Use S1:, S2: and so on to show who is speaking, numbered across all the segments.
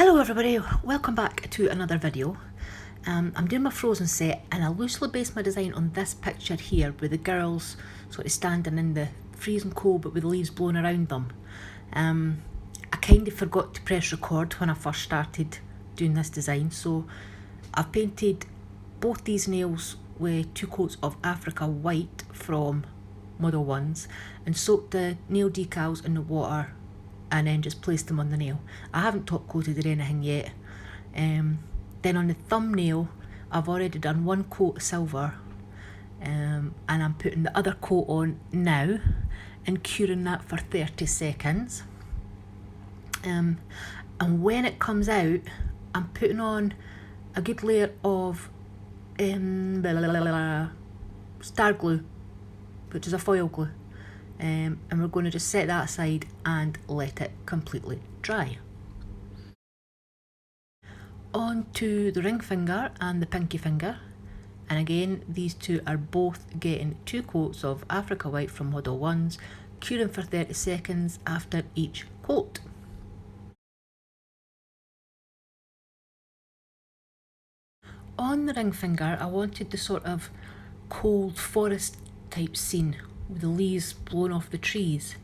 S1: Hello everybody, welcome back to another video. I'm doing my Frozen set and I loosely based my design on this picture here with the girls sort of standing in the freezing cold but with the leaves blowing around them. I kind of forgot to press record when I first started doing this design, so I've painted both these nails with 2 coats of Africa white from Model 1s and soaked the nail decals in the water and then just placed them on the nail. I haven't top coated or anything yet. Then on the thumbnail, I've already done 1 coat of silver, and I'm putting the other coat on now and curing that for 30 seconds. And when it comes out, I'm putting on a good layer of star glue, which is a foil glue. And we're going to just set that aside and let it completely dry. On to the ring finger and the pinky finger, and again these two are both getting 2 coats of Africa white from Model 1s, curing for 30 seconds after each coat. On the ring finger, I wanted the sort of cold forest type scene with the leaves blowing off the trees,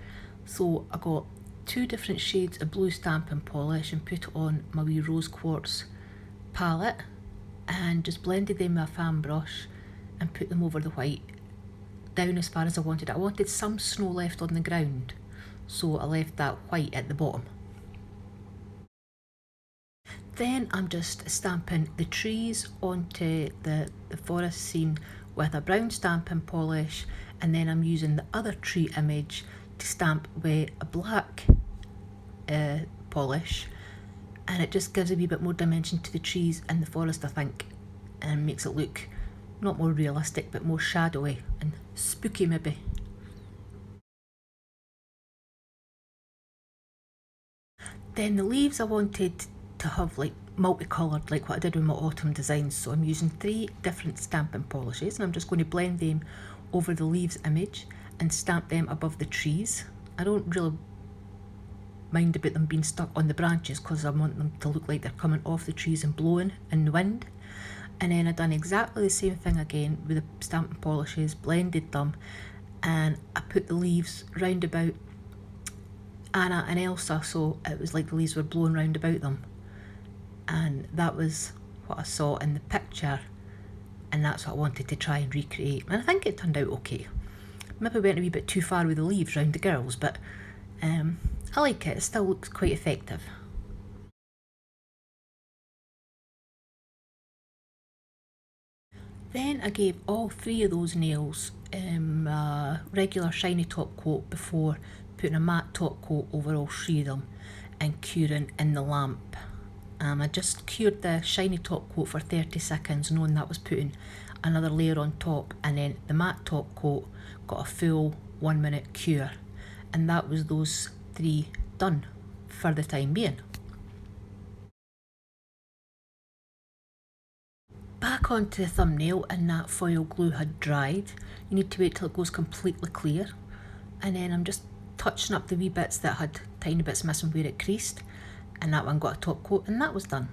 S1: so I got 2 different shades of blue stamping polish and put it on my wee rose quartz palette and just blended them with a fan brush and put them over the white down as far as I wanted. I wanted some snow left on the ground, so I left that white at the bottom. Then I'm just stamping the trees onto the forest scene with a brown stamping polish, and then I'm using the other tree image to stamp with a black polish, and it just gives a wee bit more dimension to the trees and the forest, I think, and makes it look not more realistic but more shadowy and spooky maybe. Then the leaves I wanted to have like multicoloured, like what I did with my autumn designs, so I'm using 3 different stamping polishes and I'm just going to blend them over the leaves image and stamp them above the trees. I don't really mind about them being stuck on the branches because I want them to look like they're coming off the trees and blowing in the wind. And then I've done exactly the same thing again with the stamping polishes, blended them, and I put the leaves round about Anna and Elsa, so it was like the leaves were blowing round about them. And that was what I saw in the picture, and that's what I wanted to try and recreate, and I think it turned out okay. Maybe went a wee bit too far with the leaves round the girls, but I like it. It still looks quite effective. Then I gave all 3 of those nails a regular shiny top coat before putting a matte top coat over all 3 of them and curing in the lamp. I just cured the shiny top coat for 30 seconds, knowing that was putting another layer on top, and then the matte top coat got a full 1 minute cure, and that was those 3 done for the time being. Back onto the thumbnail, and that foil glue had dried. You need to wait till it goes completely clear, and then I'm just touching up the wee bits that had tiny bits missing where it creased, and that one got a top coat and that was done.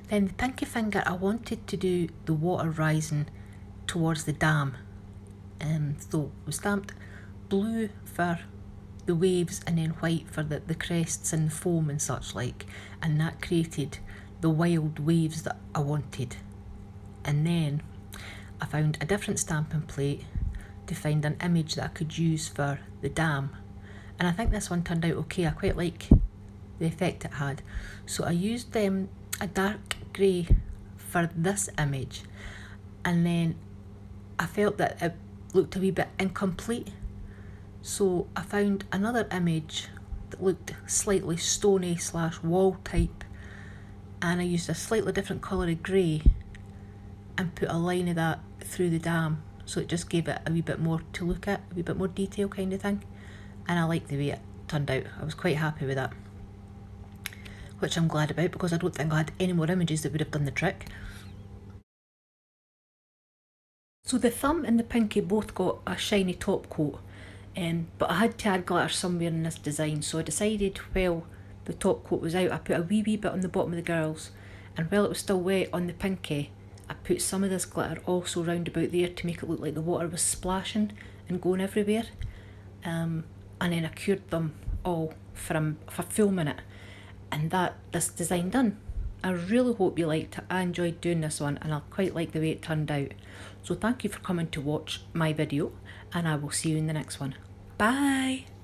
S1: Then the pinky finger, I wanted to do the water rising towards the dam, so we stamped blue for the waves and then white for the crests and the foam and such like, and that created the wild waves that I wanted. And then I found a different stamping plate to find an image that I could use for the dam, and I think this one turned out okay. I quite like the effect it had, so I used a dark grey for this image, and then I felt that it looked a wee bit incomplete, so I found another image that looked slightly stony / wall type, and I used a slightly different colour of grey and put a line of that through the dam, so it just gave it a wee bit more to look at, a wee bit more detail kind of thing, and I liked the way it turned out. I was quite happy with that, which I'm glad about because I don't think I had any more images that would have done the trick. So the thumb and the pinky both got a shiny top coat, but I had to add glitter somewhere in this design, so I decided while the top coat was out, I put a wee bit on the bottom of the girls, and while it was still wet on the pinky, I put some of this glitter also round about there to make it look like the water was splashing and going everywhere. And then I cured them all for a full minute, and this design done. I really hope you liked it. I enjoyed doing this one, and I quite like the way it turned out. So thank you for coming to watch my video, and I will see you in the next one. Bye!